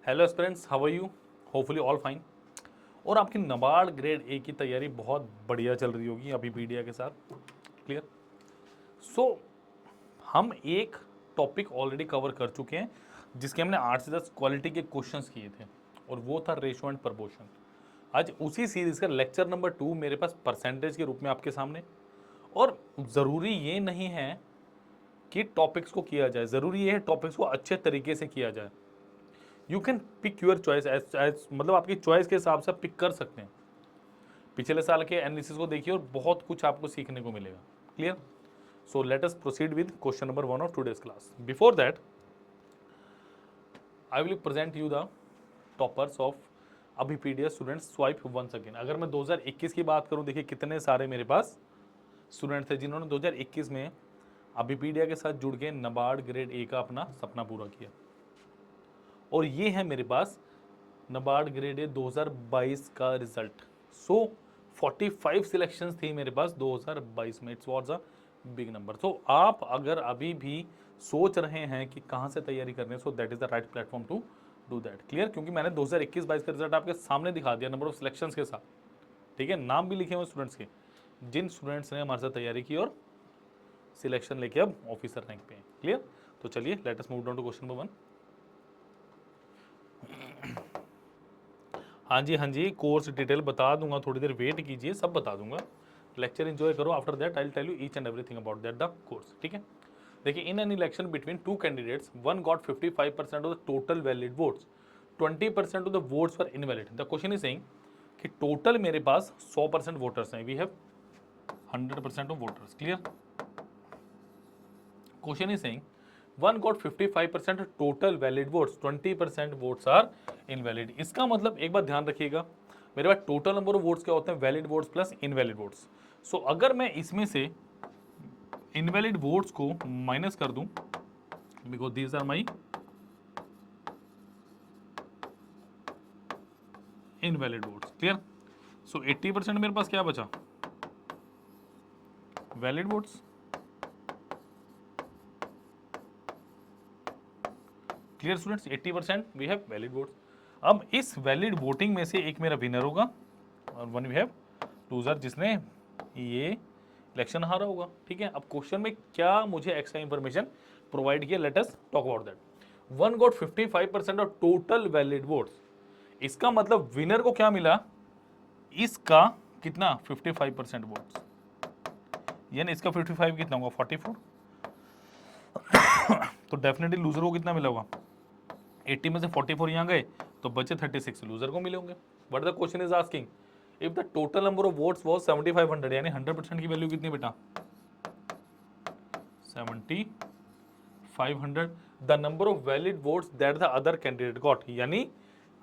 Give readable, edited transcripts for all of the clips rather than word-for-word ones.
Hello students, how are you? Hopefully all fine. और आपकी NABARD grade A की तैयारी बहुत बढ़िया चल रही होगी अभी पीडिया के साथ। क्लियर? सो हम एक टॉपिक ऑलरेडी कवर कर चुके हैं जिसके हमने 8 से 10 क्वालिटी के क्वेश्चंस किए थे और वो था रेशो एंड प्रपोर्शन। आज उसी सीरीज का लेक्चर नंबर 2 मेरे पास परसेंटेज के रूप में आपके सामने। और ज़रूरी ये नहीं है कि टॉपिक्स को किया जाए, ज़रूरी ये है टॉपिक्स को अच्छे तरीके से किया जाए। You can pick your choice as मतलब आपकी चॉइस के हिसाब से आप पिक कर सकते हैं। पिछले साल के एनालिसिस को देखिए और बहुत कुछ आपको सीखने को मिलेगा। Clear? So let us proceed with question number 1 of today's class. Before that I will present you the toppers of Abhipedia students swipe once again. अगर मैं 2021 की बात करूं, देखिए कितने सारे मेरे पास स्टूडेंट थे जिन्होंने 2021 में अभिपीडिया के साथ जुड़ के नबार्ड ग्रेड ए का अपना सपना पूरा किया। और ये है मेरे पास नबार्ड ग्रेड ए 2022 का रिजल्ट। सो 45 सिलेक्शंस थी मेरे पास 2022 में। It's was a big number. So आप अगर अभी भी सोच रहे हैं कि कहाँ से तैयारी करनी है, so that is the right platform to do that. Clear? क्योंकि मैंने 2021-22 का रिजल्ट आपके सामने दिखा दिया नंबर ऑफ सिलेक्शंस के साथ। ठीक है, नाम भी लिखे हुए स्टूडेंट्स के, जिन स्टूडेंट्स ने हमारे साथ तैयारी की और सिलेक्शन लेके अब ऑफिसर रैंक पे हैं। क्लियर? तो चलिए let us move down to question number 1। हाँ जी, कोर्स डिटेल बता दूंगा, थोड़ी देर वेट कीजिए, सब बता दूंगा। लेक्चर एंजॉय करो। After that I will tell you each and everything about that the course. ठीक है? देखिए, in an election between two candidates, one got 55% of the total valid votes, 20% of the votes were invalid. The question is saying कि total मेरे पास 100% voters हैं, we have 100% of voters. Clear? Question is saying one got 55% total valid votes, 20% votes are invalid. इसका मतलब एक बात ध्यान रखिएगा, मेरे पास टोटल नंबर ऑफ वोट्स क्या होते हैं? Valid votes plus invalid votes. So अगर मैं इसमें से इनवैलिड वोट्स को माइनस कर दूं, because these are my invalid votes. Clear? So 80% मेरे पास क्या बचा? Valid votes. Clear students? 80% we have valid votes. अब इस वैलिड वोटिंग में से एक मेरा विनर होगा और वन वी हैव लूजर, जिसने ये इलेक्शन हारा होगा। ठीक है? अब क्वेश्चन में क्या मुझे एक्स्ट्रा इंफॉर्मेशन प्रोवाइड किया, let us talk about that. One got 55% of total valid votes, इसका मतलब विनर को क्या मिला? इसका कितना? 55% वोट्स, यानी इसका 55 कितना होगा? 44। तो डेफिनेटली लूजर को कितना मिला होगा? 80 में से 44 यहाँ गए तो बचे 36 लूजर को मिले होंगे। But the question is asking if the total number of votes was 7500, यानी 100% की वैल्यू कितनी बेटा? 7500। The number of valid votes that the other candidate got, यानी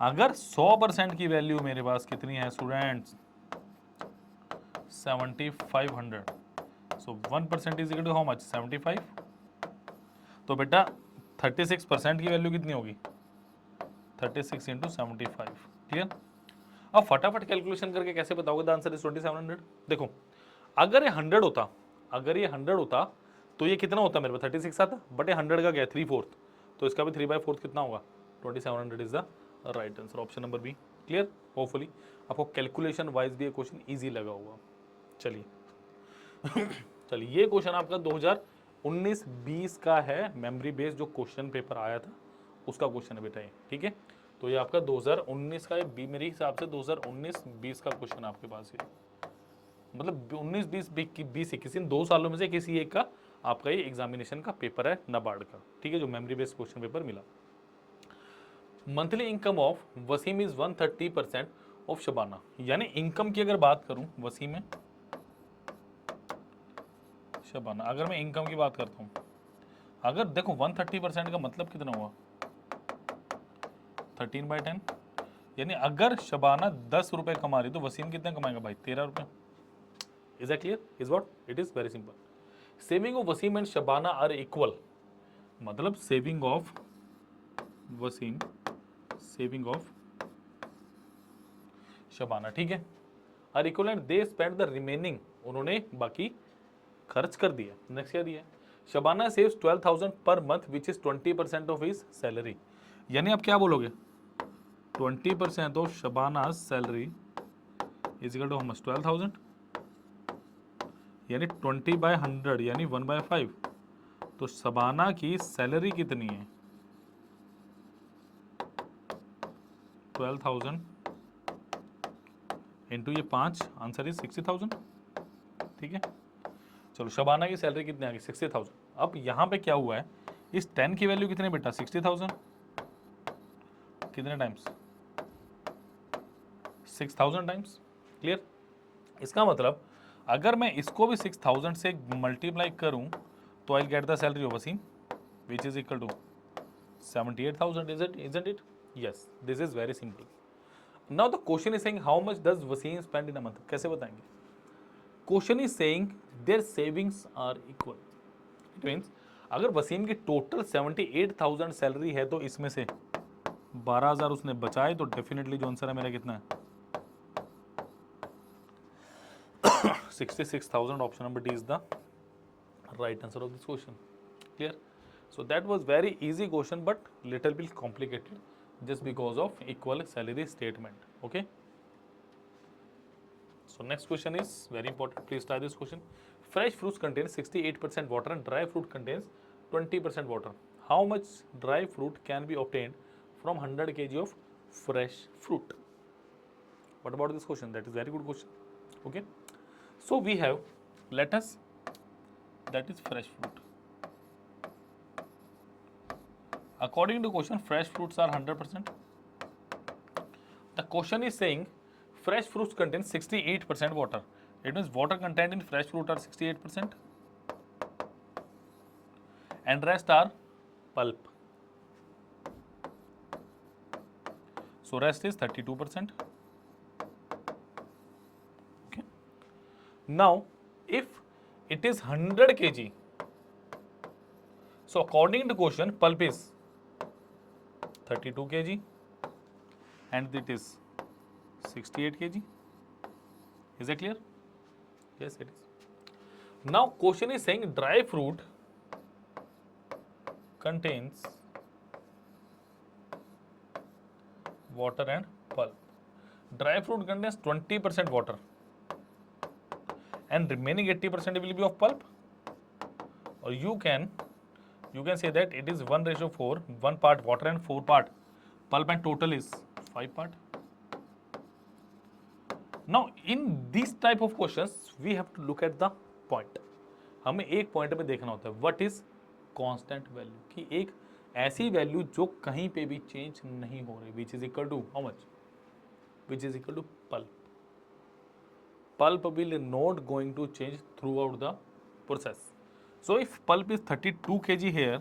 अगर 100% की वैल्यू मेरे पास कितनी है students? 7500। So 1% is equal to how much? 75। तो बेटा 36% की वैल्यू कितनी होगी? 36 इंटू 75। क्लियर? अब फटाफट कैलकुलेशन करके कैसे बताओगे? The answer is 2700। देखो, अगर ये 100 होता, अगर ये 100 होता तो ये कितना होता? मेरे पास 36 आता, बट ये 100 का गया 3/4, तो इसका भी 3/4 कितना होगा? 2700 is the right answer, option number B. Clear? Hopefully आपको कैलकुलेशन वाइज भी ये क्वेश्चन ईजी लगा होगा। चलिए चलिए, ये क्वेश्चन आपका 2019-20 का है, मेमोरी बेस्ड जो क्वेश्चन पेपर आया था उसका क्वेश्चन है बेटा ये। ठीक है? तो ये आपका 2019 का है, मेरे हिसाब से 2019-20 का क्वेश्चन आपके पास है, मतलब 19-20-20-21 इन 2 सालों में से किसी एक का आपका ये एग्जामिनेशन का पेपर है नबार्ड का। ठीक है? जो मेमोरी बेस्ड क्वेश्चन पेपर मिला। Monthly income of Wasim is 130% of Shabana, यानी इनकम की अगर बात करूं वसीम में शबाना, अगर मैं इनकम की बात करता हूं, अगर देखो 130% का मतलब कितना हुआ? 13/10, यानी अगर शबाना 10 रुपए कमा रही तो वसीम कितने कमाएगा भाई? 13 रुपए। Is that clear? Is what? It is very simple. Saving of Wasim and Shabana are equal, मतलब saving of Wasim, saving of Shabana, ठीक है, are equal and they spend the remaining, उन्होंने बाकी खर्च कर दिया। नेक्स्ट क्या दिया? Shabana saves 12,000 per month which is 20% of his salary, यानी आप क्या बोलोगे? 20% of Shabana's salary is equal to how much 12,000, यानी 20/100 यानी 1/5। तो शबाना की सैलरी कितनी है? 12,000 इंटू ये 5, आंसर इज 60,000। ठीक है, चलो शबाना की सैलरी कितनी आ गई? 60,000। अब यहाँ पे क्या हुआ है, इस 10 की वैल्यू कितनी बेटा? 60,000। कितने टाइम्स? 6,000 टाइम्स। क्लियर? इसका मतलब अगर मैं इसको भी 6,000 से मल्टीप्लाई करूं तो I get the salary of Wasim which is equal to 78,000। isn't it? Yes, this is very simple. Now the question is saying how much does Wasim spend in a month? कैसे बताएंगे? Question is saying their savings are equal. It means अगर वसीम की total 78,000 salary है तो इसमें से 12,000 उसने बचाए, तो डेफिनेटली जो आंसर है मेरा कितना है? 66,000. Option number D is the right answer of this question. Clear? So that was very easy question but little bit complicated just because of equal salary statement. Okay. So next question is very important. Please try this question. Fresh fruits contains 68% water and dry fruit contains 20% water. How much dry fruit can be obtained from 100 kg of fresh fruit? What about this question? That is very good question. Okay. So we have, let us, that is fresh fruit. According to question, fresh fruits are 100%. The question is saying fresh fruits contain 68% water. It means water content in fresh fruit are 68% and rest are pulp. So rest is 32%. Okay. Now if it is 100 kg, so according to question, pulp is 32 kg and it is 68 kg. Is that clear? Yes, it is. Now question is saying dry fruit contains water and pulp. Dry fruit contains 20% water and remaining 80% will be of pulp, or you can say that it is 1:4, 1 part water and 4 part pulp and total is 5 part. Now in this type of questions we have to look at the point. हमें एक point पे देखना होता है what is constant value, कि एक ऐसी value जो कहीं पे भी चेंज नहीं हो रही, which is equal to how much, which is equal to pulp. Pulp will not going to change throughout the process. So if pulp is 32 kg here,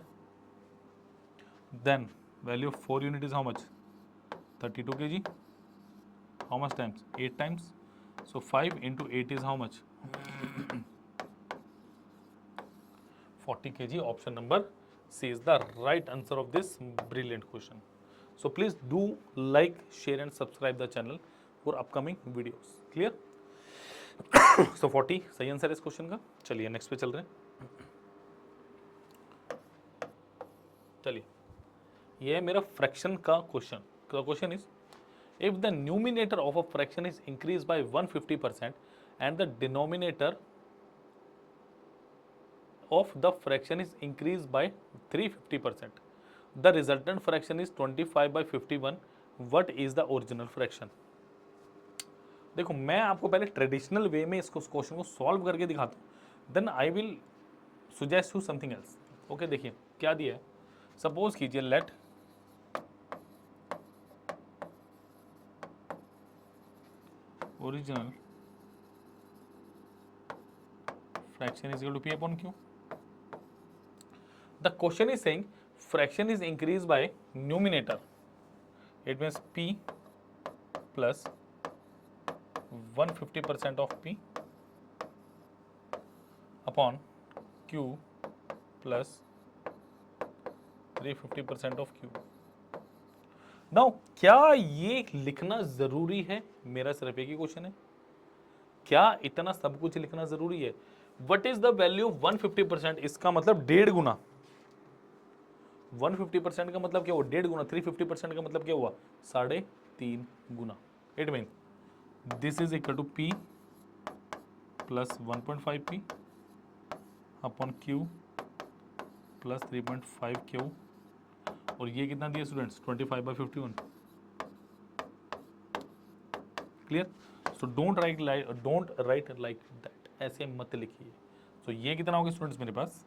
then value of 4 unit is how much? 32 kg. How much times? 8 times. So 5 into 8 is how much? 40 kg. Option number C is the right answer of this brilliant question. So please do like, share and subscribe the channel for upcoming videos. Clear? So 40 सही answer है इस question का. चलिए next पे चल रहे हैं. चलिए ये है मेरा फ्रैक्शन का question. The question is if the numerator of a fraction is increase by 150% and the denominator of the fraction is increased by 350%. The resultant fraction is 25/51. What is the original fraction? देखो मैं आपको पहले traditional way में इसको question को solve करके दिखाता हूँ, then I will suggest you something else. Okay देखिए क्या दिया है. सपोज कीजिए let original fraction is equal to P upon Q. The question is saying fraction is increased by numerator. It means P plus 150% of P upon Q plus 350% of Q. Now क्या ये लिखना जरूरी है? मेरा सिर्फ एक ही question है, क्या इतना सब कुछ लिखना जरूरी है? What is the value of 150%? इसका मतलब 1.5 गुना. 150% का मतलब क्या हुआ? 1.5 गुना. 350% का मतलब क्या हुआ? 3.5 3 गुना। It mean this is equal to P plus 1.5P upon Q plus 3.5Q, और ये कितना दिया students 25/51। Clear? So don't write like that, ऐसे मत लिखिए। सो ये कितना होगा स्टूडेंट्स मेरे पास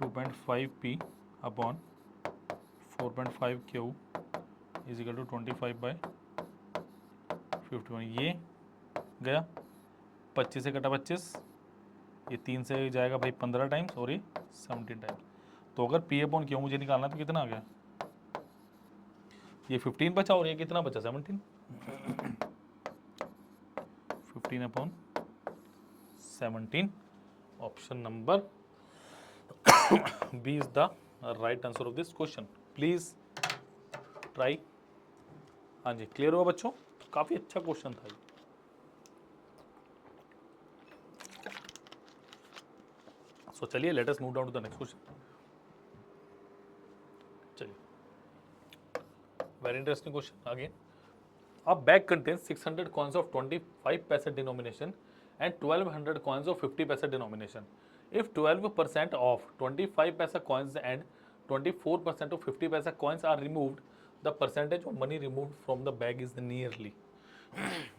2.5P upon 4.5Q is equal to 25/51। ये गया 25 से कटा 25, ये 3 से जाएगा भाई 15 टाइम्स और ये 17 टाइम्स। तो अगर P अपॉन Q मुझे निकालना तो कितना आ गया, ये 15 बचा और ये कितना बचा 17। 15 upon 17, option number B is the right answer of this question. Please try. हाँ जी, क्लियर हुआ बच्चों? काफी अच्छा क्वेश्चन था ये। सो चलिए let us move down to the next question. चलिए, very interesting question again. A bag contains 600 coins of 25 paise denomination and 1200 coins of 50 paise denomination. If 12% of 25 paise coins and 24% of 50 paise coins are removed, the percentage of money removed from the bag is nearly.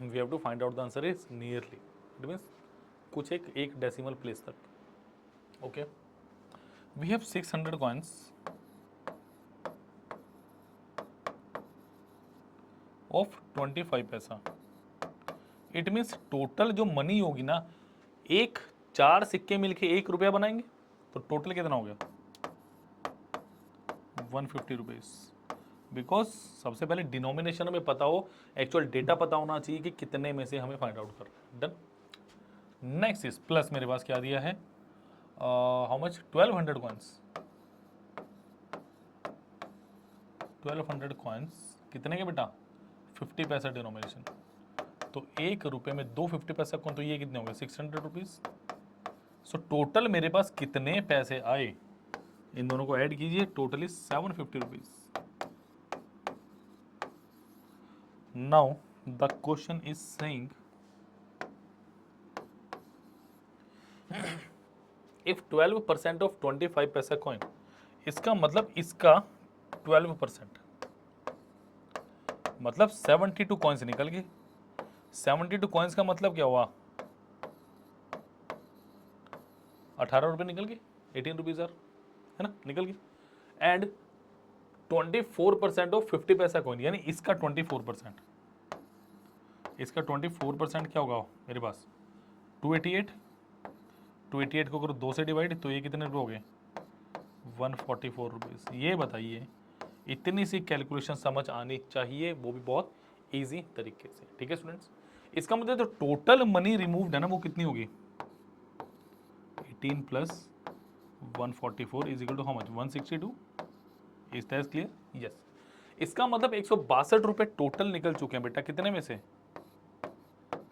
We have to find out the answer is nearly. It means कुछ एक decimal place तक. Okay. We have 600 coins of 25 पैसा। It means total जो money होगी ना, एक 4 सिक्के मिलके 1 रुपया बनाएंगे, तो टोटल कितना हो गया 150 रुपीज। बिकॉज सबसे पहले डिनोमिनेशन में पता हो, एक्चुअल डेटा पता होना चाहिए कि कितने में से हमें फाइंड आउट करना है। डन। नेक्स्ट इज प्लस, मेरे पास क्या दिया है, हाउ मच 1200 कॉइन्स। 1200 कॉइन्स कितने के बेटा 50 पैसा डिनोमिनेशन, तो 1 रुपये में 2 50 पैसा कौन, तो ये कितने हो गए 600 रुपीज। सो टोटल मेरे पास कितने पैसे आए, इन दोनों को ऐड कीजिए, totally 750 rupees. Now the question is saying if 12% of 25 पैसा कॉइन, इसका मतलब इसका 12%, मतलब 72 कॉइन्स निकल गए। 72 कॉइन्स का मतलब क्या हुआ 18 रुपये निकल गए, 18 रुपीज आर, है ना, निकल गए। एंड 24% ऑफ 50 पैसा कॉइन, यानी इसका 24%, इसका 24% क्या होगा मेरे पास 288। 288 को करो 2 से डिवाइड, तो ये कितने रुपये हो गए 144 रुपीज़। ये बताइए, इतनी सी कैलकुलेशन समझ आनी चाहिए, वो भी बहुत इजी तरीके से। ठीक है स्टूडेंट्स, इसका मतलब जो टोटल मनी रिमूव्ड है ना, वो कितनी होगी 18 plus 144 is equal to how much 162। Is that clear? Yes. इसका मतलब 162 रुपये टोटल निकल चुके हैं बेटा, कितने में से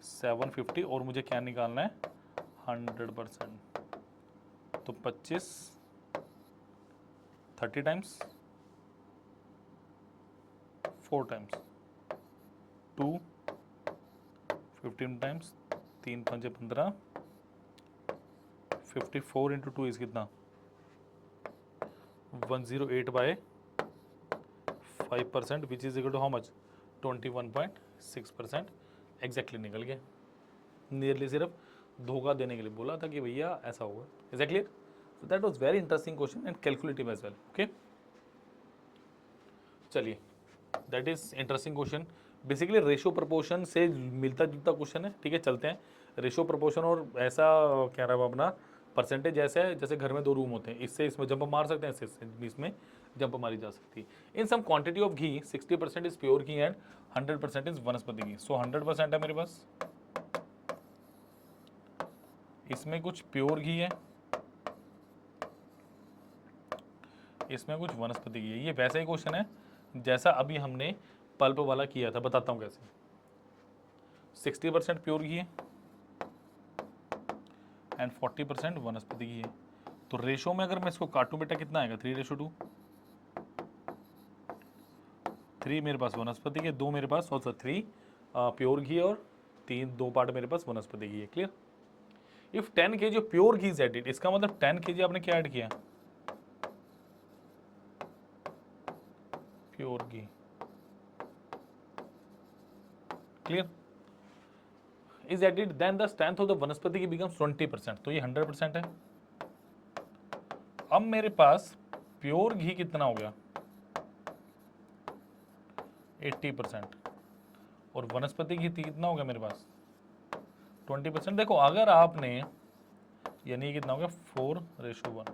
750, और मुझे क्या निकालना है 100%। तो 25 30 times 4 times 2 15 times 3 5 15, 54 into 2 is कितना 108/5%, which is equal to how much 21.6%। Exactly निकल गया। नियरली सिर्फ धोखा देने के लिए बोला था कि भैया ऐसा होगा। Is that clear? So that was very interesting question and calculative as well. Okay, चलिए, that is interesting question. Basically ratio proportion से मिलता जुलता क्वेश्चन है। ठीक है, चलते हैं। रेशो प्रपोर्शन और ऐसा क्या रहा अपना परसेंटेज ऐसा है जैसे घर में 2 रूम होते हैं, इससे इसमें जंप मार सकते हैं, इससे इसमें जंप मारी जा सकती है। In some quantity of ghee 60% is pure ghee and 100% is vanaspati ghee. सो 100% है मेरे पास, इसमें कुछ प्योर घी है, इसमें कुछ वनस्पति घी है। ये वैसा ही क्वेश्चन है जैसा अभी हमने पल्प वाला किया था। बताता हूँ कैसे। 60% प्योर घी है एंड 40% वनस्पति घी है। तो रेशो में अगर मैं इसको काटूं बेटा कितना आएगा 3:2। 3 मेरे पास वनस्पति के, 2 मेरे पास, और 3 प्योर घी, और 2 पार्ट मेरे पास वनस्पति घी है। Clear? If 10 kg pure ghee is added, इसका मतलब 10 kg आपने क्या ऐड किया? प्योर घी। Clear? Is added, then the strength of the vanaspati ghee becomes 20%, तो ये 100% है। अब मेरे पास प्योर घी कितना हो गया? 80%, और वनस्पति घी कितना हो गया मेरे पास? 20%। देखो अगर आपने, यानी कितना हो गया? 4:1।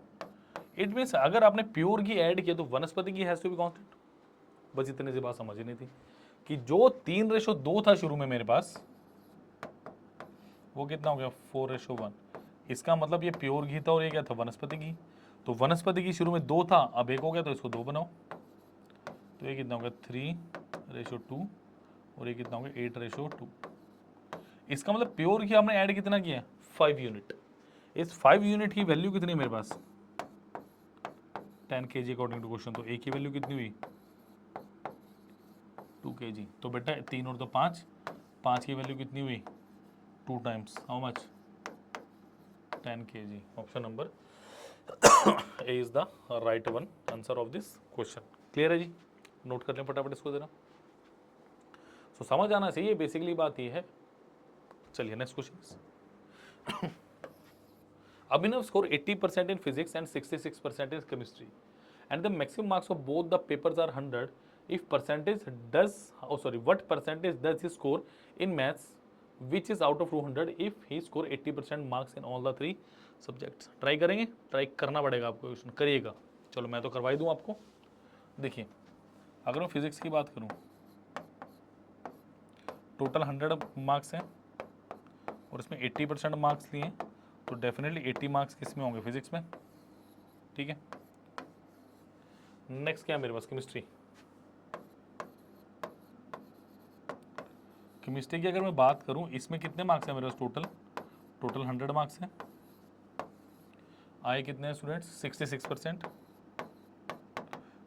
इट मीन्स अगर आपने प्योर घी ऐड किया तो वनस्पति घी हैज टू बी कांस्टेंट। बस इतने से बात समझ ही नहीं थी कि जो 3:2 था शुरू में मेरे पास, वो कितना हो गया? 4:1। इसका मतलब ये प्योर घी था और ये क्या था? वनस्पति घी। तो वनस्पति घी शुरू में 2 था, अब 1 हो गया, तो इसको 2 बनाओ, तो ये कितना हो गया? 3:2, और ये कितना हो गया? 8:2। इसका मतलब प्योर घी हमने ऐड कितना किया? 5 यूनिट। इस 5 यूनिट की वैल्यू कितनी है मेरे पास? 10 kg अकॉर्डिंग टू क्वेश्चन। तो एक की वैल्यू कितनी हुई? 2 kg। तो बेटा 3 और 2 5, 5 की वैल्यू कितनी हुई? 2 times how much? 10 kg। Option number A is the right one answer of this question. Clear है जी? नोट कर लें फटाफट इसको जरा। सो समझ आना चाहिए, बेसिकली बात ये है। चलिए next question. Abhinav scored 80% in physics and 66% in chemistry, and the maximum marks of both the papers are 100. If percentage does, what percentage does he score in maths, which is out of 200? If he score 80% marks in all the 3 subjects. Try करेंगे, try करना पड़ेगा आपको, question करिएगा। चलो मैं तो करवा ही दूँ आपको। देखिए अगर मैं फिजिक्स की बात करूँ, टोटल 100 मार्क्स हैं और इसमें 80% मार्क्स लिए, तो डेफिनेटली 80 मार्क्स किस में होंगे? फिजिक्स में। ठीक है, नेक्स्ट क्या है मेरे पास? केमिस्ट्री। केमिस्ट्री की अगर मैं बात करूं, इसमें कितने मार्क्स हैं मेरे पास? टोटल 100 मार्क्स हैं। आए कितने हैं स्टूडेंट्स? 66%।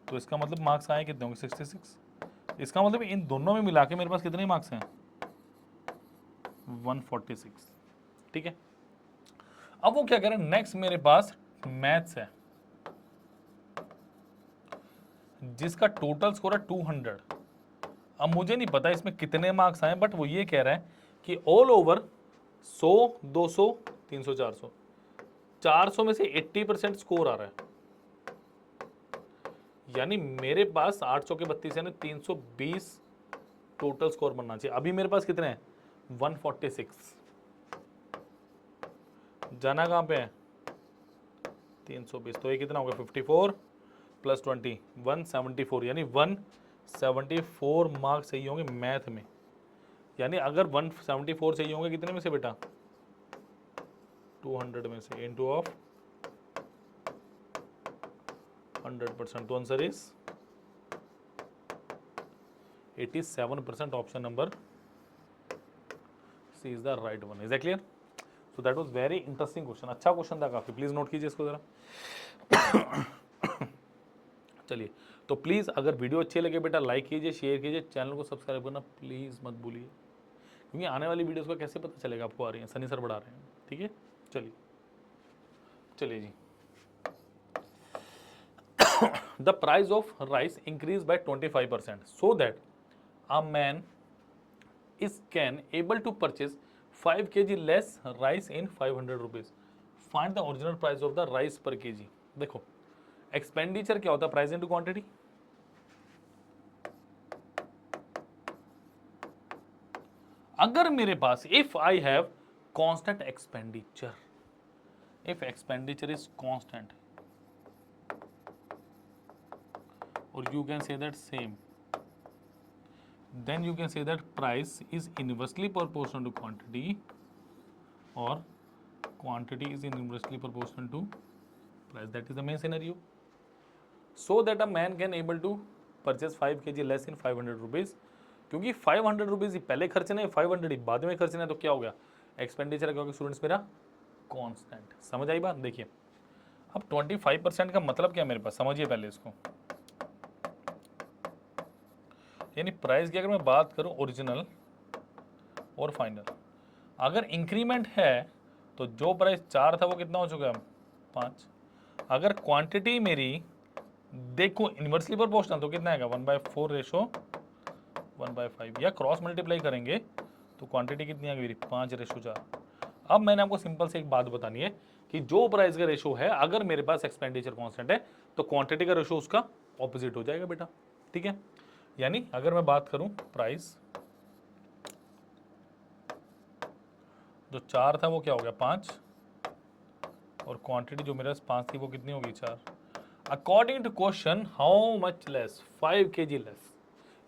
तो इसका मतलब मार्क्स आए कितने होंगे? 66। इसका मतलब इन दोनों में मिला के मेरे पास कितने मार्क्स हैं? 146। ठीक है, अब वो क्या कह रहे हैं? नेक्स्ट मेरे पास मैथ्स है जिसका टोटल स्कोर है 200। अब मुझे नहीं पता इसमें कितने मार्क्स आए, बट वो ये कह रहा है कि ऑल ओवर 100, 200, 300, 400, 400 में से 80% स्कोर आ रहा है। यानी मेरे पास 800 के 32 यानी 320 टोटल स्कोर बनना चाहिए। अभी मेरे पास कितने हैं? 146। जाना कहां पे है? 320। तो ये कितना होगा? 54 + 20 174, यानी 174 मार्क्स सही होंगे मैथ में। यानी अगर 174 सही होंगे कितने में से बेटा? 200 में से, इनटू ऑफ 100%, तो answer is 87%। Option number C is the right one. Is that clear? So that was very interesting question, अच्छा क्वेश्चन था काफी। प्लीज नोट कीजिए इसको जरा। चलिए, तो प्लीज अगर वीडियो अच्छी लगे बेटा लाइक कीजिए, शेयर कीजिए, चैनल को सब्सक्राइब करना प्लीज मत भूलिए, क्योंकि आने वाली वीडियोस का कैसे पता चलेगा आपको आ रही है? सनी सर बढ़ा रहे हैं। ठीक है, चलिए चलिए जी। The price of rice increase by 25% so that a man is can able to purchase 5 kg less rice in 500 rupees. Find the original price of the rice per kg. देखो एक्सपेंडिचर क्या होता है? Price into quantity. अगर मेरे पास if I have constant expenditure, if expenditure is constant, और you can say that same, then you can say that price is inversely proportional to quantity, or quantity is inversely proportional to price. That is the main scenario, so that a man can able to purchase 5 kg less in 500 rupees. क्योंकि 500 rupees पहले खर्चना है, 500 बाद में खर्चना है, तो क्या हो गया? एक्सपेंडिचर क्या होगा स्टूडेंट्स मेरा? कांस्टेंट। समझ आई बात? देखिए अब 25% का मतलब क्या है मेरे पास? समझिए पहले इसको। यानी प्राइस की अगर मैं बात करूं ओरिजिनल और फाइनल, अगर इंक्रीमेंट है तो जो प्राइस 4 था वो कितना हो चुका है 5। अगर क्वांटिटी मेरी देखो इन्वर्सली प्रोपोर्शनल तो कितना आएगा 1/4 रेशो 1/5, या क्रॉस मल्टीप्लाई करेंगे तो क्वांटिटी कितनी आ गई 5/4। अब मैंने आपको सिंपल से एक बात बतानी है कि जो प्राइस का रेशो है, अगर मेरे पास एक्सपेंडिचर कांस्टेंट है तो क्वांटिटी का रेशो उसका ऑपोजिट हो जाएगा बेटा, ठीक है। यानी अगर मैं बात करूं प्राइस जो 4 था वो क्या हो गया 5, और क्वांटिटी जो मेरे पास 5 थी वो कितनी होगी 4। According to question how much less 5 kg less,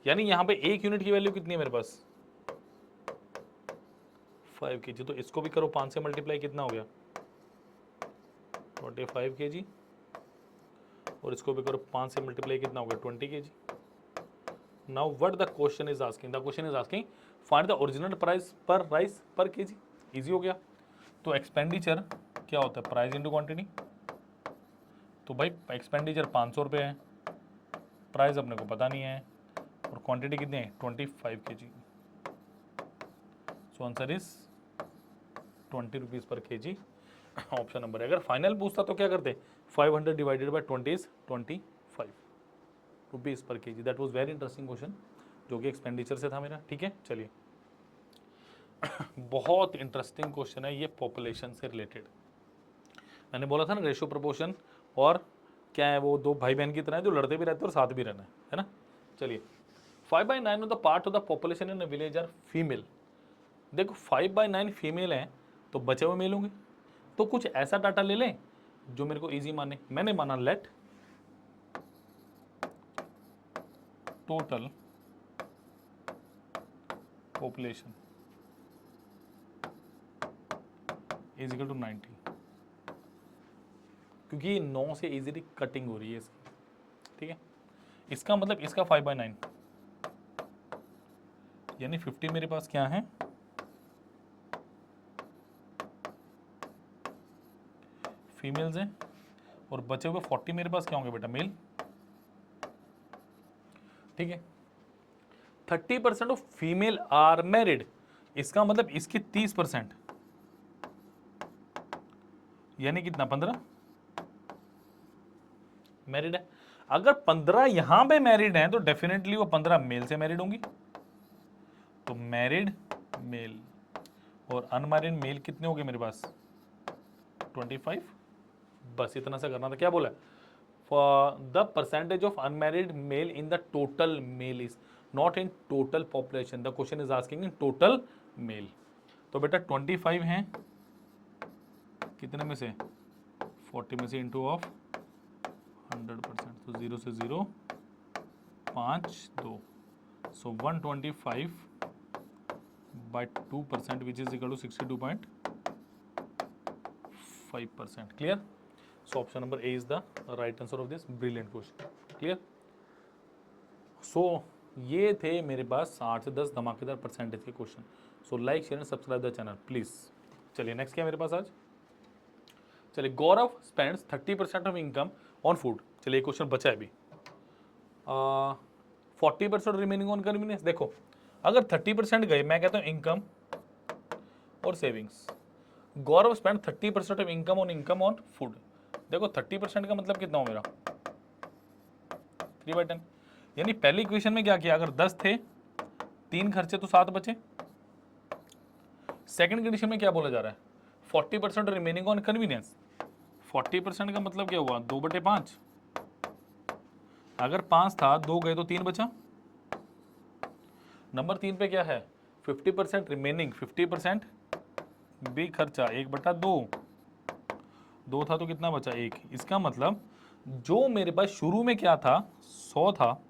यानी यहाँ पे एक यूनिट की वैल्यू कितनी है मेरे पास 5 kg, तो इसको भी करो 5 से मल्टीप्लाई, कितना हो गया 25 kg, और इसको भी करो 5 से मल्टीप्लाई, कितना हो गया 20 kg। Now what the question is asking, the question is asking find the original price पर राइस पर केजी। इजी हो गया। तो एक्सपेंडिचर क्या होता है प्राइस इंटू क्वांटिटी, तो भाई एक्सपेंडिचर 500 रुपये है, प्राइस अपने को पता नहीं है, और क्वांटिटी कितनी है 25 kg। So answer is 20 rupees पर केजी, ऑप्शन नंबर है। अगर फाइनल पूछता तो क्या करते 500 डिवाइडेड बाय 20 इज 25 रुपीज़ पर KG. That was very interesting question जो कि एक्सपेंडिचर से था मेरा, ठीक है। चलिए बहुत इंटरेस्टिंग क्वेश्चन है ये, पॉपुलेशन से रिलेटेड। मैंने बोला था ना रेशियो प्रोपोर्शन, और क्या है वो दो भाई बहन की तरह है जो लड़ते भी रहते हैं और साथ भी रहना है ना। चलिए 5/9 of the part of the population in village are female. देखो 5/9 फीमेल है तो बचे हुए मेल होंगे, तो कुछ ऐसा डाटा ले लें जो मेरे को इजी माने। मैंने माना let total population is equal to 90, क्योंकि 9 से इजीली कटिंग हो रही है इसकी, ठीक है। इसका मतलब इसका 5/9 यानी 50 मेरे पास क्या है फीमेल्स हैं, और बचे हुए 40 मेरे पास क्या होंगे बेटा मेल, ठीक है। 30% ऑफ फीमेल आर मैरिड, इसका मतलब इसकी 30% यानी कितना 15 मैरिड है। अगर 15 यहां पे मैरिड हैं तो डेफिनेटली वो 15 मेल से मैरिड होंगी, तो मैरिड मेल और अनमैरिड मेल कितने हो गए मेरे पास 25। बस इतना सा करना था। क्या बोला the percentage of unmarried male in the total male is not in total population, the question is asking in total male. तो बेटा 25 हैं कितने में से 40 में से इंटू ऑफ 100%, तो 0 से 0 5 2, सो 125 by 2% which is equal to 62.5%. Clear? So option number A is the right answer of this brilliant question. Clear? So ये थे मेरे पास 8 से 10 धमाकेदार परसेंटेज के question. So like share and subscribe the channel please. चलिए next क्या है मेरे पास आज। चलिए Gaurav spends 30% of income on food. चलिए क्वेश्चन बचा है अभी। 40% रिमेनिंग ऑन कन्वीनियंस। देखो अगर 30% गए, मैं कहता हूं इनकम और savings. Gaurav spend 30% of income on food. देखो 30% का मतलब कितना हो मेरा 3/10, यानी पहली इक्वेशन में क्या किया, अगर 10 थे 3 खर्चे तो 7 बचे। सेकंड कंडीशन में क्या बोला जा रहा है 40% रिमेनिंग ऑन कन्वीनियंस। 40% का मतलब क्या हुआ 2/5, अगर 5 था 2 गए तो 3 बचा। नंबर 3 पे क्या है 50% रिमेनिंग, 50% भी खर्चा 1/2, 2 था तो कितना बचा 1। इसका मतलब जो मेरे पास शुरू में क्या था 100 था,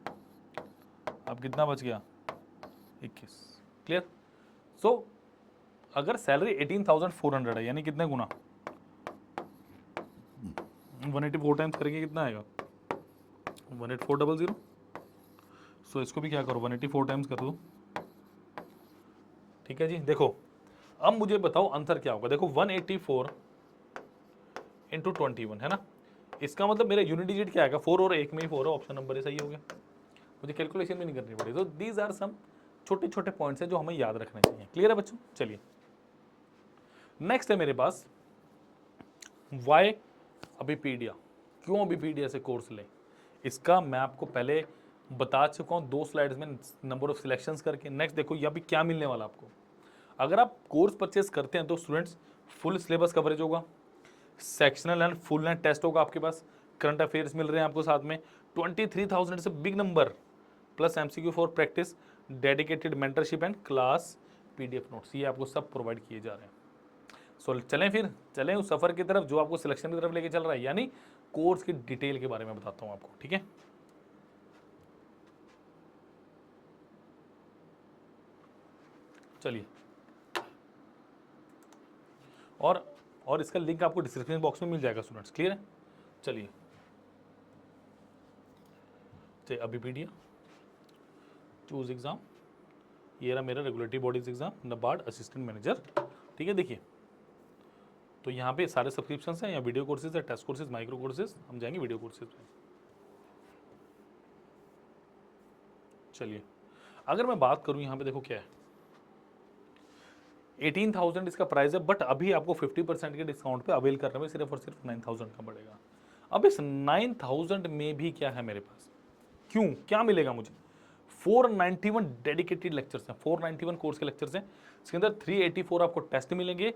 अब कितना बच गया 21। क्लियर। सो अगर सैलरी 18,400 है यानी कितने गुना 184 टाइम्स करेंगे कितना आएगा 18400। सो इसको भी क्या करो 184 टाइम्स कर दो, ठीक है जी। देखो अब मुझे बताओ आंसर क्या होगा। देखो 184 इंटू 21 है ना, इसका मतलब मेरा यूनिट डिजिट क्या आएगा 4 और 1 में ही 4 है, ऑप्शन नंबर सही हो गया। मुझे कैलकुलेशन भी नहीं करनी पड़ी। तो दीज आर सम छोटे छोटे पॉइंट्स हैं जो हमें याद रखने चाहिए। क्लियर है बच्चों? चलिए नेक्स्ट है मेरे पास वाई अबीपीडिया। क्यों अबीपीडिया से कोर्स लें? इसका मैं आपको पहले बता चुका हूँ 2 स्लाइड्स में नंबर ऑफ सिलेक्शंस करके। नेक्स्ट देखो यहाँ भी क्या मिलने वाला आपको। अगर आप कोर्स परचेस करते हैं तो स्टूडेंट्स फुल सिलेबस कवरेज होगा, sectional and full and test होगा आपके पास, करंट अफेयर्स मिल रहे हैं आपको साथ में, 23,000 is a big number, plus MCQ for practice, dedicated mentorship and class PDF notes, ये आपको सब प्रोवाइड किए जा रहे हैं। सो चलें फिर, चलें उस सफ़र की तरफ जो आपको सिलेक्शन की तरफ लेके चल रहा है, यानी कोर्स की डिटेल के बारे में बताता हूँ आपको, ठीक है? चलिए, और इसका लिंक आपको डिस्क्रिप्शन बॉक्स में मिल जाएगा स्टूडेंट्स। क्लियर है? चलिए अबीपीडिया, चूज एग्जाम, ये रहा मेरा regulatory bodies exam, NABARD assistant manager. ठीक है, देखिए तो यहाँ पे सारे सब्सक्रिप्शन हैं, या वीडियो कोर्सेज है, टेस्ट कोर्सेज, माइक्रो कोर्सेज, हम जाएंगे वीडियो कोर्सेज पे। चलिए अगर मैं बात करूँ यहाँ पे देखो क्या है, 18,000 इसका प्राइस है, बट अभी आपको 50% के डिस्काउंट पे अवेल करने में सिर्फ और सिर्फ 9,000 का पड़ेगा। अब इस 9,000 में भी क्या है मेरे पास, क्यों क्या मिलेगा मुझे? 491 डेडिकेटेड लेक्चर्स हैं, 491 कोर्स के लेक्चर्स हैं। इसके अंदर 384 आपको टेस्ट मिलेंगे,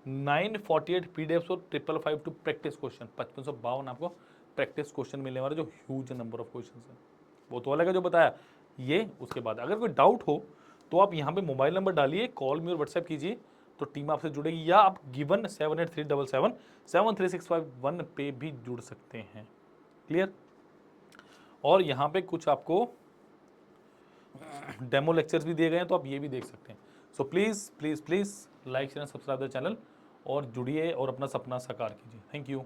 948 पीडीएफ्स और 552 प्रैक्टिस क्वेश्चन, 5552 आपको प्रैक्टिस क्वेश्चन मिलने वाले, जो ह्यूज नंबर ऑफ क्वेश्चन है। वो तो अलग है जो बताया ये। उसके बाद अगर कोई डाउट हो तो आप यहाँ पे मोबाइल नंबर डालिए, कॉल मी और व्हाट्सएप कीजिए, तो टीम आपसे जुड़ेगी, या आप गिवन 7837773651 पे भी जुड़ सकते हैं। क्लियर? और यहाँ पे कुछ आपको डेमो लेक्चर्स भी दिए गए हैं, तो आप ये भी देख सकते हैं। So please please please like share subscribe the channel और जुड़िए और अपना सपना साकार कीजिए। Thank you.